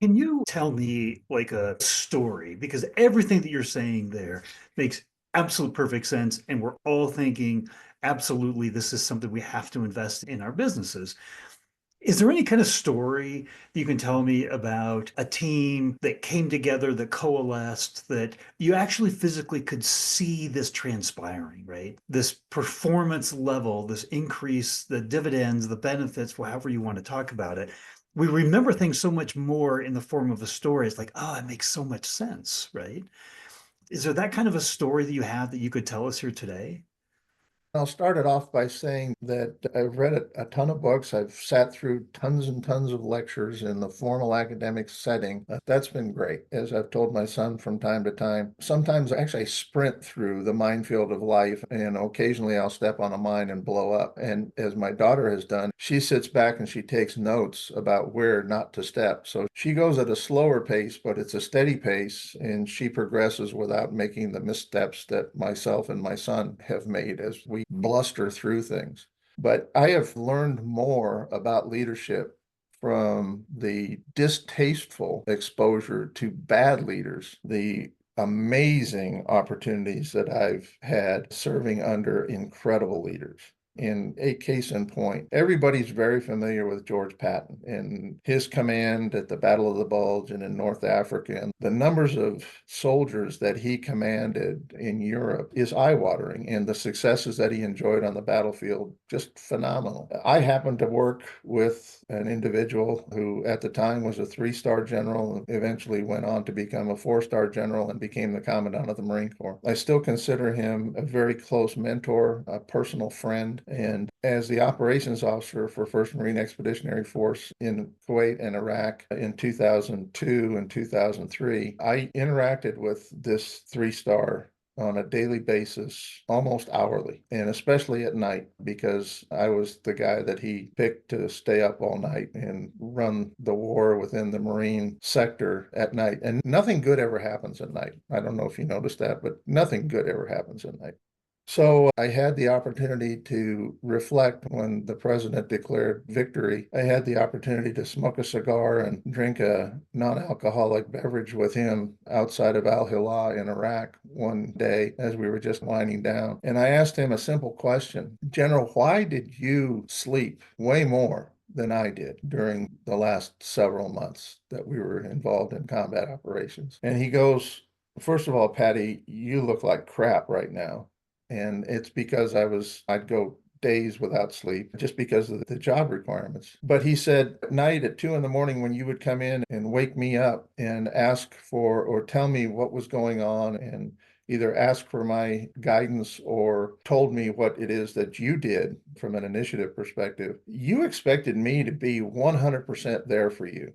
Can you tell me like a story? Because everything that you're saying there makes absolute perfect sense. And we're all thinking, absolutely, this is something we have to invest in our businesses. Is there any kind of story that you can tell me about a team that came together, that coalesced, that you actually physically could see this transpiring, right? This performance level, this increase, the dividends, the benefits, however you want to talk about it. We remember things so much more in the form of a story. It's like, oh, it makes so much sense, right? Is there that kind of a story that you have that you could tell us here today? I'll start it off by saying that I've read a ton of books. I've sat through tons and tons of lectures in the formal academic setting. That's been great, as I've told my son from time to time. Sometimes actually I sprint through the minefield of life, and occasionally I'll step on a mine and blow up. And as my daughter has done, she sits back and she takes notes about where not to step. So she goes at a slower pace, but it's a steady pace, and she progresses without making the missteps that myself and my son have made as we bluster through things. But I have learned more about leadership from the distasteful exposure to bad leaders, the amazing opportunities that I've had serving under incredible leaders. In a case in point, everybody's very familiar with George Patton and his command at the Battle of the Bulge and in North Africa. And the numbers of soldiers that he commanded in Europe is eye-watering, and the successes that he enjoyed on the battlefield, just phenomenal. I happened to work with an individual who at the time was a three-star general and eventually went on to become a four-star general and became the commandant of the Marine Corps. I still consider him a very close mentor, a personal friend, and as the operations officer for 1st Marine Expeditionary Force in Kuwait and Iraq in 2002 and 2003, I interacted with this three-star on a daily basis, almost hourly, and especially at night, because I was the guy that he picked to stay up all night and run the war within the Marine sector at night. And nothing good ever happens at night. I don't know if you noticed that, but nothing good ever happens at night. So I had the opportunity to reflect when the president declared victory. I had the opportunity to smoke a cigar and drink a non-alcoholic beverage with him outside of Al Hilal in Iraq one day as we were just winding down. And I asked him a simple question: General, why did you sleep way more than I did during the last several months that we were involved in combat operations? And he goes, first of all, Patty, you look like crap right now. And it's because I'd go days without sleep just because of the job requirements. But he said at night at 2 in the morning, when you would come in and wake me up and ask for or tell me what was going on and either ask for my guidance or told me what it is that you did from an initiative perspective, you expected me to be 100% there for you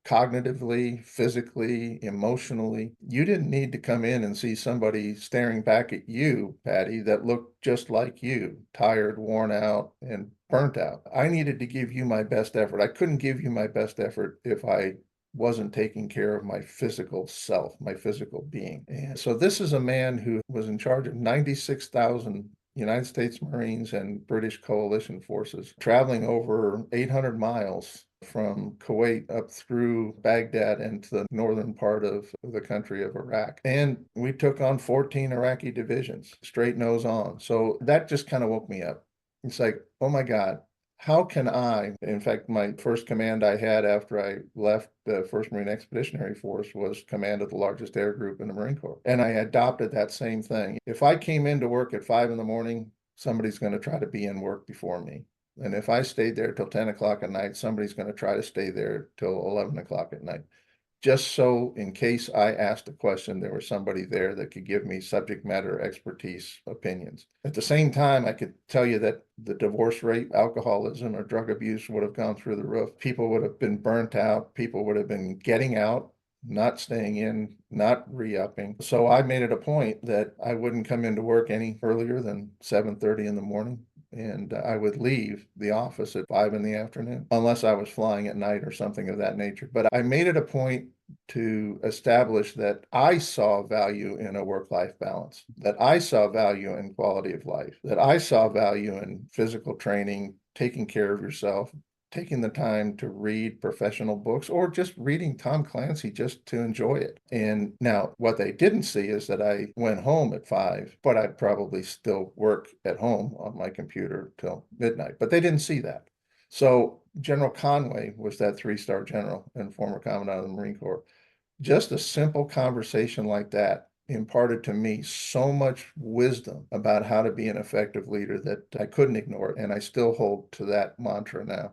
cognitively, physically, emotionally. You didn't need to come in and see somebody staring back at you, Patty, that looked just like you, tired, worn out, and burnt out. I needed to give you my best effort. I couldn't give you my best effort if I wasn't taking care of my physical self, my physical being. And so this is a man who was in charge of 96,000 United States Marines and British coalition forces, traveling over 800 miles from Kuwait up through Baghdad and to the northern part of the country of Iraq. And we took on 14 Iraqi divisions, straight nose on. So that just kind of woke me up. It's like, oh my God, how can I, in fact, my first command I had after I left the 1st Marine Expeditionary Force was command of the largest air group in the Marine Corps. And I adopted that same thing. If I came into work at 5 in the morning, somebody's going to try to be in work before me. And if I stayed there till 10 o'clock at night, somebody's going to try to stay there till 11 o'clock at night. Just so in case I asked a question, there was somebody there that could give me subject matter expertise opinions. At the same time, I could tell you that the divorce rate, alcoholism, or drug abuse would have gone through the roof. People would have been burnt out. People would have been getting out, not staying in, not re-upping. So I made it a point that I wouldn't come into work any earlier than 7:30 in the morning. And I would leave the office at 5 in the afternoon, unless I was flying at night or something of that nature. But I made it a point to establish that I saw value in a work-life balance, that I saw value in quality of life, that I saw value in physical training, taking care of yourself, taking the time to read professional books or just reading Tom Clancy just to enjoy it. And now what they didn't see is that I went home at 5, but I'd probably still work at home on my computer till midnight. But they didn't see that. So General Conway was that 3-star general and former commandant of the Marine Corps. Just a simple conversation like that imparted to me so much wisdom about how to be an effective leader that I couldn't ignore it. And I still hold to that mantra now.